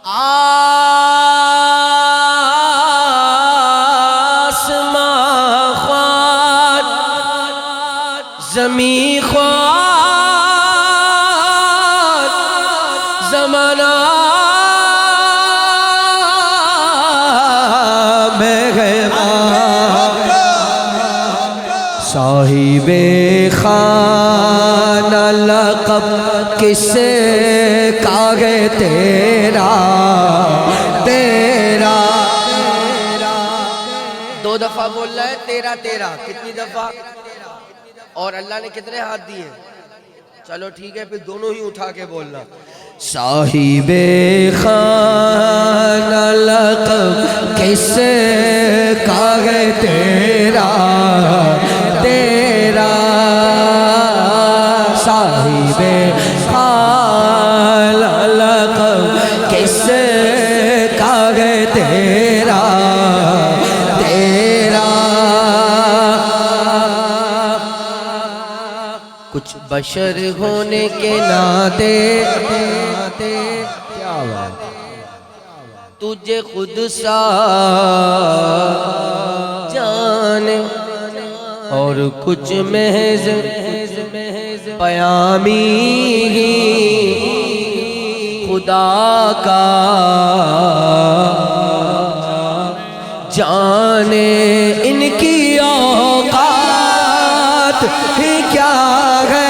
आसमां ख्वार ज़मी ख्वार ज़माना साहिबे खाना लक़ब किसे कागे तेरा तेरा। दो दफा बोल रहा है तेरा तेरा, कितनी दफा? और अल्लाह ने कितने हाथ दिए? चलो ठीक है, फिर दोनों ही उठा के बोलना। साहिबे खाना लक़ब किसे कागे तेरा तेरा। साहिबे खाना लक़ब किसे कागे तेरा तेरा। कुछ बशर होने के नाते क्या बात, तुझे खुद सा जाने और कुछ महज पयामी खुदा का जाने। इनकी औकात ही क्या है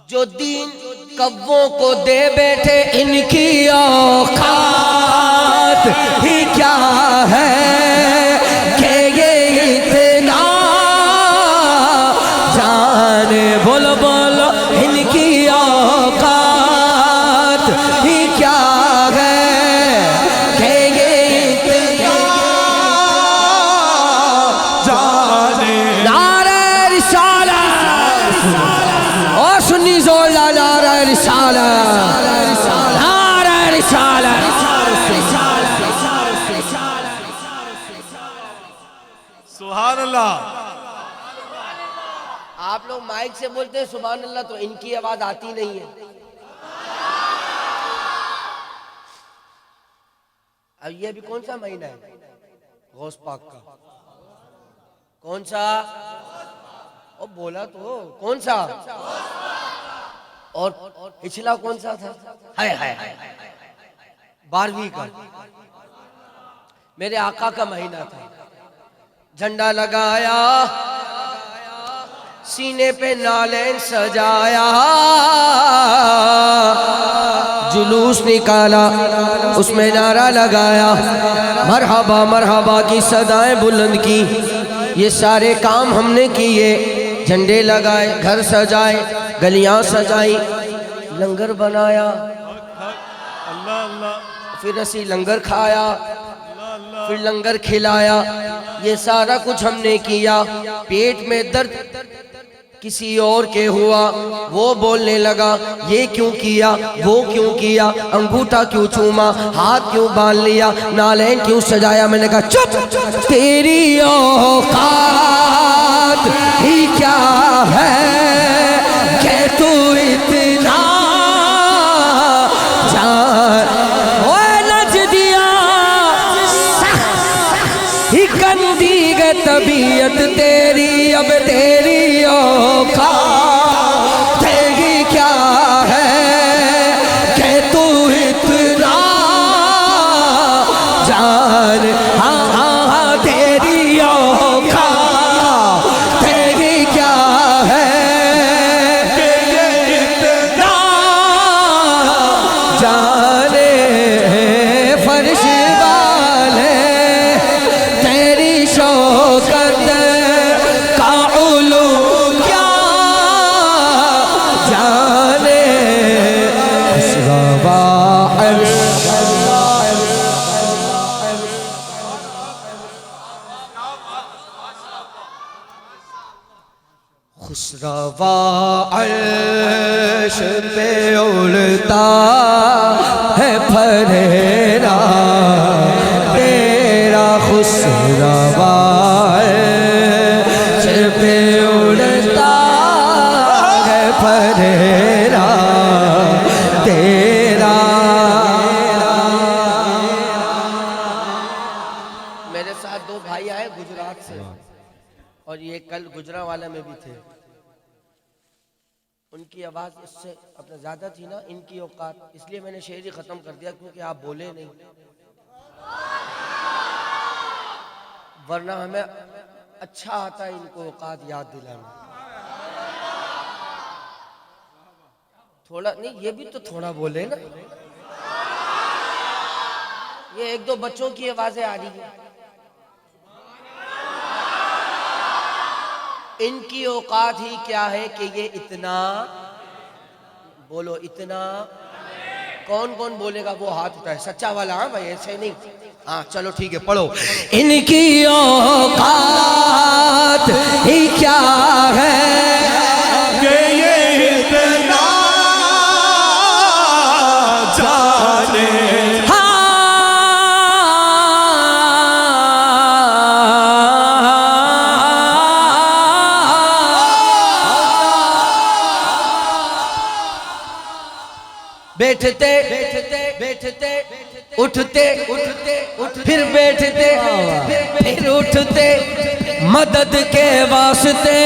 जो दीन कव्वों को दे बैठे, इनकी औकात ही क्या है कि ये इतना जाने। बोलो बोलो, इनकी औकात ही क्या है कि ये इतना जाने। नारे रिसालत और सुन्नी जोर नारा रिसालत नारा रिसालत। सुभान अल्लाह। आप लोग माइक से बोलते हैं सुभान अल्लाह, तो इनकी आवाज आती नहीं है। अब ये अभी कौन सा महीना है गौस पाक का? कौन सा? और बोला तो कौन सा? और पिछला कौन सा था? हाय हाय 12वीं का मेरे आका का महीना था। झंडा लगाया, सीने पे नालेन सजाया, जुलूस निकाला, उसमें नारा लगाया, मरहबा मरहबा की सदाएं बुलंद की। ये सारे काम हमने किए, झंडे लगाए, घर सजाए, गलियां सजाई, लंगर बनाया, फिर असी लंगर खाया, फिर लंगर खिलाया। ये सारा कुछ हमने किया। पेट में दर्द किसी और के हुआ, वो बोलने लगा ये क्यों किया, वो क्यों किया, अंगूठा क्यों चूमा, हाथ क्यों बांध लिया, नालेन क्यों सजाया। मैंने कहा चुप, तेरी औकात ही क्या है कि तू इतना जान। ओए नच दिया ही कंदी गे तबीयत तेरी, अब तेरी औकात तेरी क्या है कि तू इतना जान। हाँ हाँ हाँ, तेरी औकात तेरी क्या है कि इतना जाने। फर्श वाले तेरी शौकत का उलू क्या जाने। खुशरवा अर्श पे उड़ता है फरेरा तेरा, खुशरवा अर्श पे उड़ता है फरेरा तेरा। मेरे साथ दो भाई आए गुजरात से और ये कल गुजरांवाला में भी थे। उनकी आवाज उससे अपना ज्यादा थी ना, इनकी औकात, इसलिए मैंने शेर ही खत्म कर दिया क्योंकि आप बोले नहीं, वरना हमें अच्छा आता है इनको औकात याद दिलाना। थोड़ा नहीं, ये भी तो थोड़ा बोले ना। ये एक दो बच्चों की आवाजें आ रही है, इनकी औकात ही क्या है कि ये इतना बोलो, इतना। कौन कौन बोलेगा वो हाथ उठाए, सच्चा वाला। हाँ भाई, ऐसे नहीं। हाँ चलो ठीक है, पढ़ो। इनकी औकात ही क्या है कि ये इतना जाने। बैठते बैठते बैठते उठते उठते फिर बैठते फिर उठते, मदद के वास्ते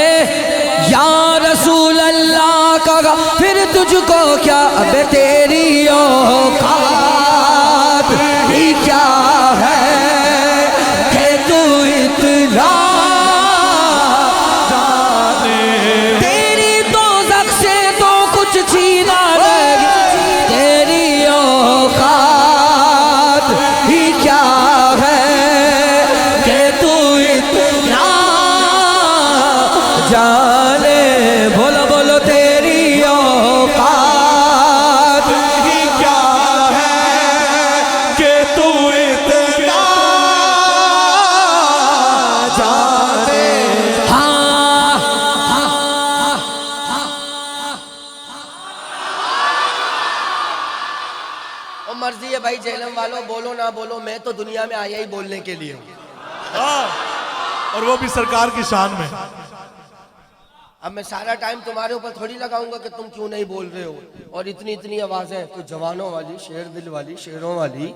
या रसूल अल्लाह का, फिर तुझको क्या अब तेरी औकात ही क्या है कि तू इतना तेरी दोज़ख से तो कुछ छीना नहीं, जाने। बोलो बोलो, तेरी औकात ही क्या है कि तू इतना जाने। हाँ और मर्जी है भाई जेलम वालों, बोलो ना बोलो, मैं तो दुनिया में आया ही बोलने के लिए हूँ। और वो भी सरकार की शान में। अब मैं सारा टाइम तुम्हारे ऊपर थोड़ी लगाऊंगा कि तुम क्यों नहीं बोल रहे हो, और इतनी इतनी आवाजें, कुछ जवानों वाली, शेर दिल वाली, शेरों वाली।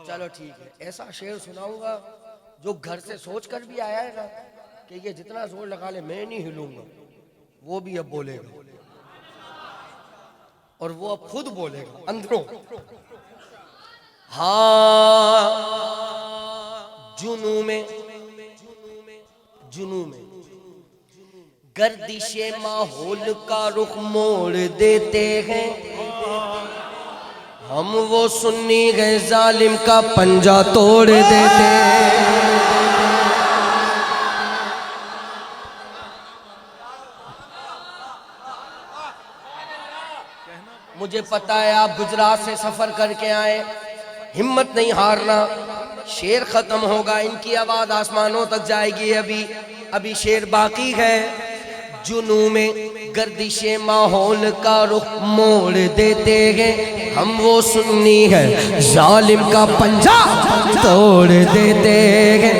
चलो ठीक है, ऐसा शेर सुनाऊंगा जो घर से सोच कर भी आया है ना कि ये जितना जोर लगा ले मैं नहीं हिलूंगा, वो भी अब बोलेगा, और वो अब खुद बोलेगा अंदरों। हाँ जुनू में गर्दिशे माहौल का रुख मोड़ देते हैं हम, वो सुन्नी गए जालिम का पंजा तोड़ देते हैं। मुझे पता है आप गुजरात से सफर करके आए, हिम्मत नहीं हारना, शेर खत्म होगा, इनकी आवाज आसमानों तक जाएगी, अभी शेर बाकी है। जुनू में गर्दिशे माहौल का रुख मोड़ देते हैं हम, वो सुन्नी है जालिम का पंजा तोड़ देते हैं।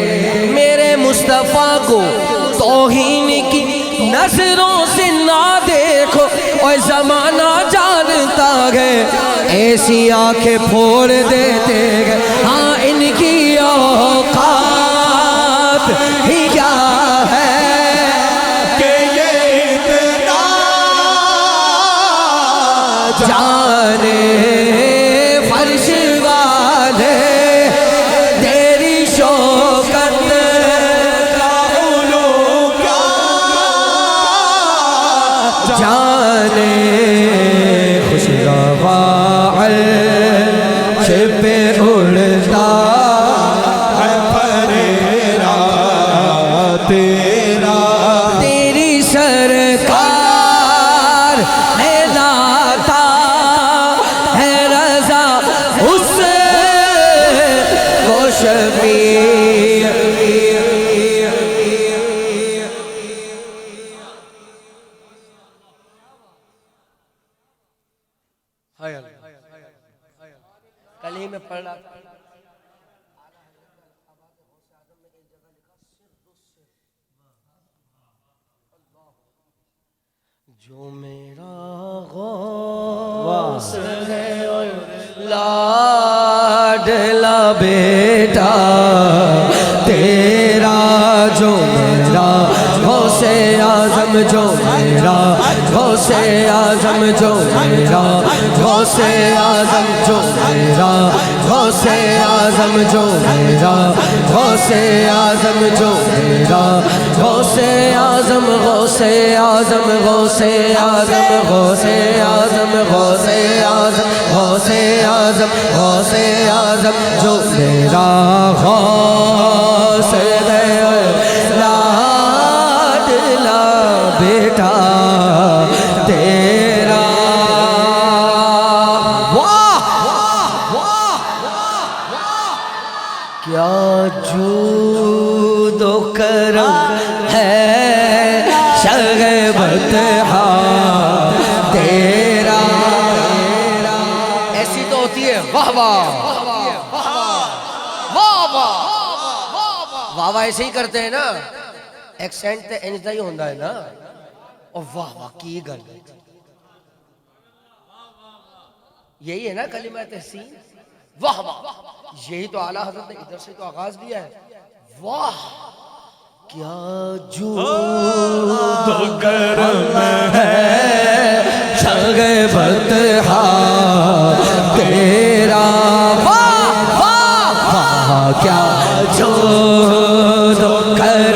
मेरे मुस्तफा को तौहीन की नजरों से ना देखो, और जमाना जानता है ऐसी आंखें फोड़ देते हैं। हाँ इनकी औकात ही क्या है कि ये इतना जाने। फर्श वाले तेरी शौकत का उलू क्या जाने। खुशरवा अर्श पे उड़ता है फरेरा तेरा। तेरी सरकार है लाता है रजा उससे वो शफीर हाय अल्लाह। कल ही मैं पढ़ रहा था, जो मेरा गौस है और लाडला बेटा तेरा, जो मेरा गौसे आजम, जो मेरा गौसे आजम, जो मेरा गौसे आजम, जो मेरा गौसे आजम, जो मेरा गौसे आजम, जो मेरा गौसे आजम, गौसे आजम, गौसे आजम, गौसे आजम, गौसे आजम, गौसे आजम, गौसे आजम, जो मेरा गौस है लाडला बेटा तेरा। वाह क्या जूदो करम है शगबत तेरा। ऐसी तो होती है वाह वाह वाह वाह वाह वाह, ऐसे ही करते हैं ना, एक्सेंट तो इंज ही होता है ना। और वाह वाह की गल, यही है ना कलिमा तहसीन, वाह वाह। यही तो आला हजरत ने इधर से तो आगाज दिया है, वाह क्या जूद करम है शगबत तेरा। वाह वाह वाह क्या जूद करम